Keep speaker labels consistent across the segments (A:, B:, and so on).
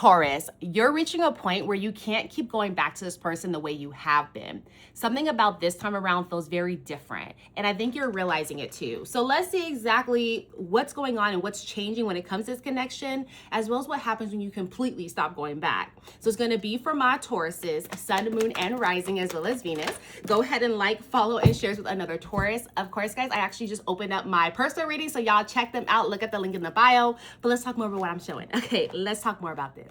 A: Taurus, you're reaching a point where you can't keep going back to this person the way you have been. Something about this time around feels very different, and I think you're realizing it too. So let's see exactly what's going on and what's changing when it comes to this connection, as well as what happens when you completely stop going back. So it's going to be for my Tauruses, Sun, Moon, and Rising, as well as Venus. Go ahead and like, follow, and share with another Taurus. Of course, guys, I actually just opened up my personal reading, so y'all check them out. Look at the link in the bio. But let's talk more about what I'm showing. Okay, let's talk more about this.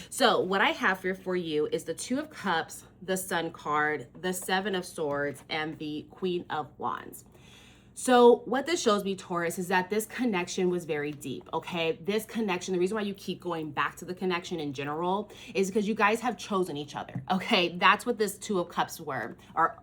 A: So what I have here for you is the Two of Cups, the Sun card, the Seven of Swords, and the Queen of Wands. So what this shows me, Taurus, is that this connection was very deep, okay? This connection, the reason why you keep going back to the connection in general is because you guys have chosen each other, okay? That's what this Two of Cups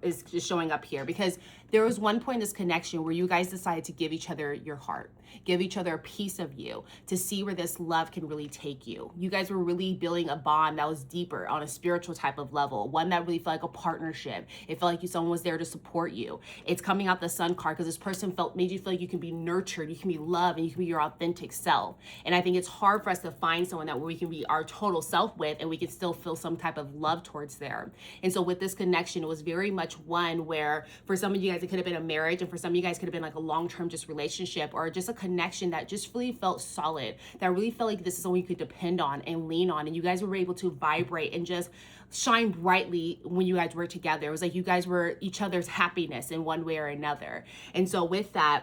A: is showing up here, because there was one point in this connection where you guys decided to give each other your heart, give each other a piece of you to see where this love can really take you. You guys were really building a bond that was deeper on a spiritual type of level, one that really felt like a partnership. It felt like someone was there to support you. It's coming out the Sun card because this person made you feel like you can be nurtured, you can be loved, and you can be your authentic self. And I think it's hard for us to find someone that we can be our total self with and we can still feel some type of love towards there. And so with this connection, it was very much one where for some of you guys, it could have been a marriage, and for some of you guys, could have been like a long-term just relationship or just a connection that just really felt solid, that really felt like this is someone you could depend on and lean on. And you guys were able to vibrate and just shine brightly when you guys were together. It was like you guys were each other's happiness in one way or another. And so with that,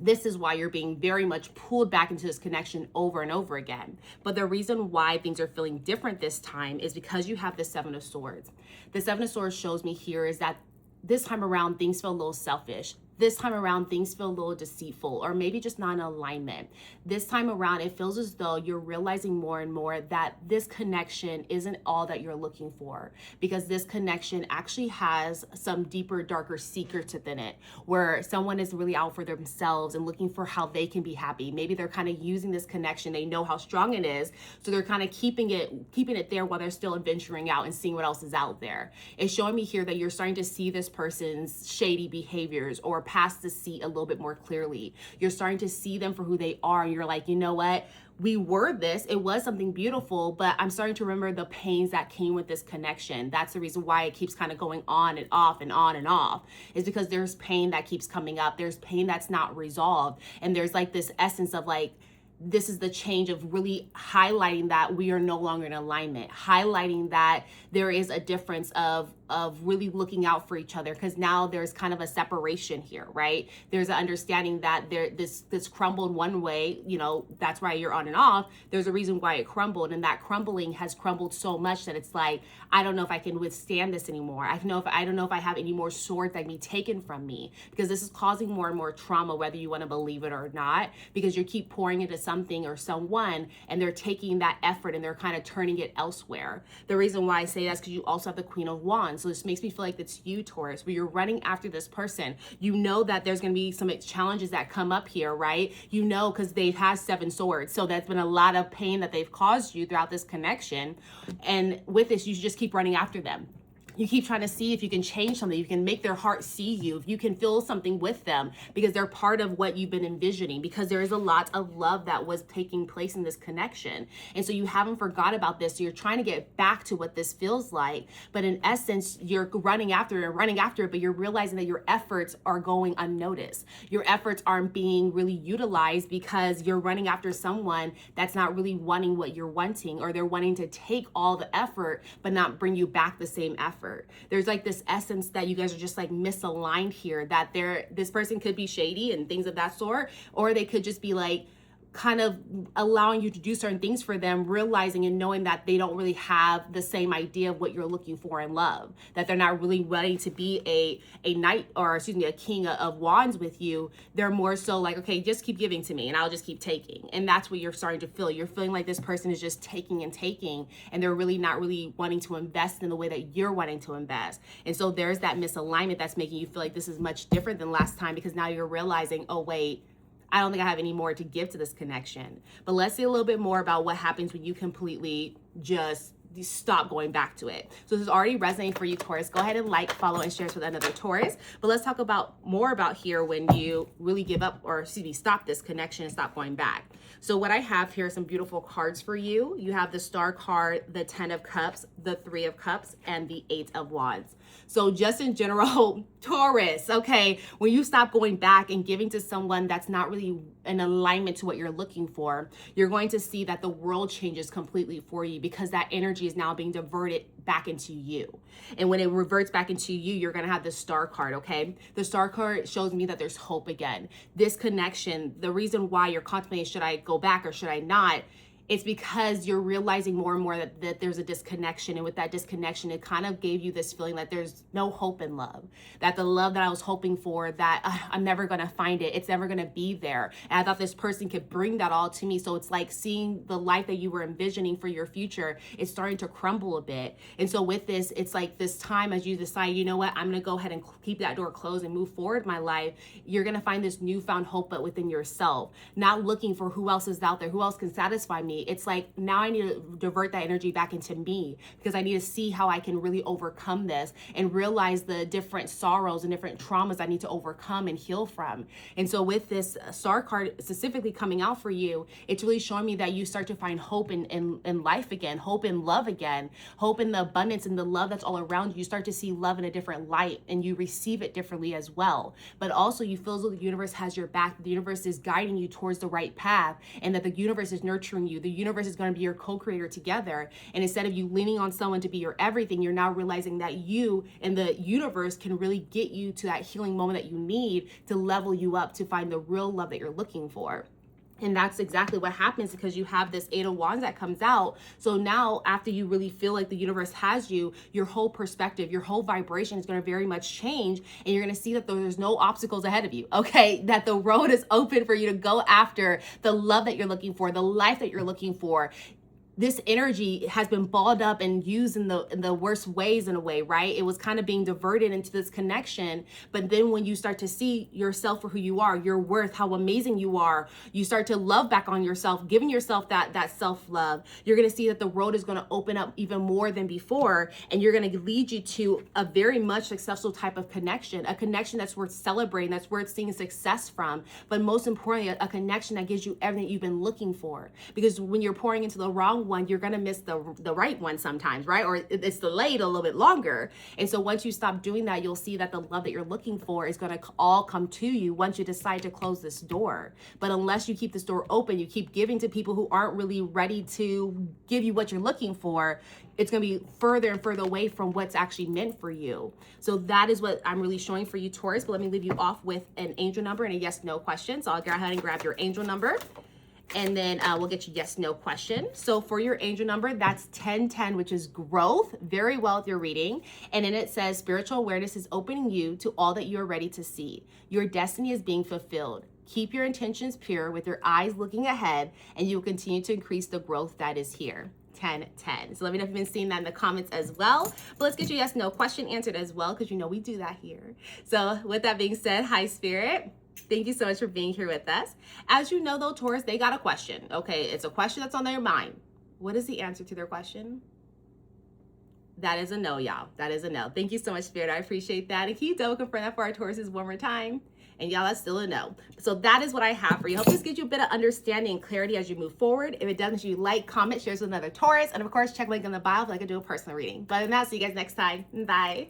A: this is why you're being very much pulled back into this connection over and over again. But the reason why things are feeling different this time is because you have the Seven of Swords. The Seven of Swords shows me here is that this time around, things feel a little selfish. This time around, things feel a little deceitful, or maybe just not in alignment. This time around, it feels as though you're realizing more and more that this connection isn't all that you're looking for, because this connection actually has some deeper, darker secrets within it, where someone is really out for themselves and looking for how they can be happy. Maybe they're kind of using this connection. They know how strong it is, so they're kind of keeping it there while they're still venturing out and seeing what else is out there. It's showing me here that you're starting to see this person's shady behaviors or past the seat a little bit more clearly. You're starting to see them for who they are. And you're like, you know what? We were this, it was something beautiful, but I'm starting to remember the pains that came with this connection. That's the reason why it keeps kind of going on and off and on and off, is because there's pain that keeps coming up. There's pain that's not resolved. And there's like this essence of like, this is the change of really highlighting that we are no longer in alignment, highlighting that there is a difference of really looking out for each other, because now there's kind of a separation here, right? There's an understanding that this crumbled one way, you know, that's why you're on and off. There's a reason why it crumbled, and that crumbling has crumbled so much that it's like, I don't know if I can withstand this anymore. I don't know if I have any more swords that can be taken from me, because this is causing more and more trauma, whether you want to believe it or not, because you keep pouring into something or someone and they're taking that effort and they're kind of turning it elsewhere. The reason why I say that's because you also have the Queen of Wands. So this makes me feel like it's you, Taurus, where you're running after this person. You know that there's going to be some challenges that come up here, right? You know, because they've had 7 swords. So that's been a lot of pain that they've caused you throughout this connection. And with this, you just keep running after them. You keep trying to see if you can change something, you can make their heart see you, if you can feel something with them, because they're part of what you've been envisioning, because there is a lot of love that was taking place in this connection. And so you haven't forgot about this. So you're trying to get back to what this feels like. But in essence, you're running after it, but you're realizing that your efforts are going unnoticed. Your efforts aren't being really utilized because you're running after someone that's not really wanting what you're wanting, or they're wanting to take all the effort, but not bring you back the same effort. There's like this essence that you guys are just like misaligned here, that this person could be shady and things of that sort, or they could just be like kind of allowing you to do certain things for them, realizing and knowing that they don't really have the same idea of what you're looking for in love, that they're not really ready to be a knight, or excuse me, a king of wands with you. They're more so like, okay, just keep giving to me and I'll just keep taking. And that's what you're starting to feel. You're feeling like this person is just taking and taking, and they're really not really wanting to invest in the way that you're wanting to invest. And so there's that misalignment that's making you feel like this is much different than last time, because now you're realizing, oh wait, I don't think I have any more to give to this connection. But let's see a little bit more about what happens when you completely just stop going back to it. So this is already resonating for you, Taurus. Go ahead and like, follow, and share this with another Taurus. But let's talk more about here when you really give up, or excuse me, stop this connection and stop going back. So what I have here are some beautiful cards for you. You have the Star card, the 10 of Cups, the 3 of Cups, and the 8 of Wands. So just in general, Taurus, okay, when you stop going back and giving to someone that's not really in alignment to what you're looking for, you're going to see that the world changes completely for you, because that energy is now being diverted back into you. And when it reverts back into you, you're going to have the Star card, okay? The Star card shows me that there's hope again. This connection, the reason why you're contemplating, should I go back or should I not? It's because you're realizing more and more that there's a disconnection. And with that disconnection, it kind of gave you this feeling that there's no hope in love. That the love that I was hoping for, that I'm never going to find it. It's never going to be there. And I thought this person could bring that all to me. So it's like seeing the life that you were envisioning for your future, it's starting to crumble a bit. And so with this, it's like this time as you decide, you know what, I'm going to go ahead and keep that door closed and move forward in my life. You're going to find this newfound hope, but within yourself, not looking for who else is out there, who else can satisfy me. It's like, now I need to divert that energy back into me, because I need to see how I can really overcome this and realize the different sorrows and different traumas I need to overcome and heal from. And so with this Star card specifically coming out for you, it's really showing me that you start to find hope in life again, hope in love again, hope in the abundance and the love that's all around you. You start to see love in a different light and you receive it differently as well. But also you feel as though the universe has your back, the universe is guiding you towards the right path, and that the universe is nurturing you. The universe is going to be your co-creator together. And instead of you leaning on someone to be your everything, you're now realizing that you and the universe can really get you to that healing moment that you need to level you up to find the real love that you're looking for. And that's exactly what happens, because you have this 8 of Wands that comes out. So now after you really feel like the universe has you, your whole perspective, your whole vibration is going to very much change. And you're going to see that there's no obstacles ahead of you, okay? That the road is open for you to go after the love that you're looking for, the life that you're looking for. This energy has been balled up and used in the worst ways, in a way, right? It was kind of being diverted into this connection. But then when you start to see yourself for who you are, your worth, how amazing you are, you start to love back on yourself, giving yourself that self-love. You're going to see that the road is going to open up even more than before. And you're going to lead you to a very much successful type of connection, a connection that's worth celebrating, that's worth seeing success from. But most importantly, a connection that gives you everything you've been looking for. Because when you're pouring into the wrong one, you're going to miss the right one sometimes, right? Or it's delayed a little bit longer. And so once you stop doing that, you'll see that the love that you're looking for is going to all come to you once you decide to close this door. But unless you keep this door open, you keep giving to people who aren't really ready to give you what you're looking for, it's going to be further and further away from what's actually meant for you. So that is what I'm really showing for you, Taurus. But let me leave you off with an angel number and a yes/no question. So I'll go ahead and grab your angel number, and then we'll get you yes/no question. So for your angel number, that's 1010, which is growth. Very well with your reading. And then it says spiritual awareness is opening you to all that you are ready to see. Your destiny is being fulfilled. Keep your intentions pure with your eyes looking ahead, and you will continue to increase the growth that is here. 1010. So let me know if you've been seeing that in the comments as well. But let's get your yes/no question answered as well, because you know we do that here. So with that being said, hi Spirit. Thank you so much for being here with us. As you know though, Taurus, they got a question. Okay, it's a question that's on their mind. What is the answer to their question? That is a no, y'all. That is a no. Thank you so much, Spirit. I appreciate that. And can you double confirm that for our Tauruses one more time? And y'all, that's still a no. So that is what I have for you. Hope this gives you a bit of understanding and clarity as you move forward. If it does, make sure you like, comment, share with another Taurus. And of course, check link in the bio if I can do a personal reading. But other than that, see you guys next time. Bye.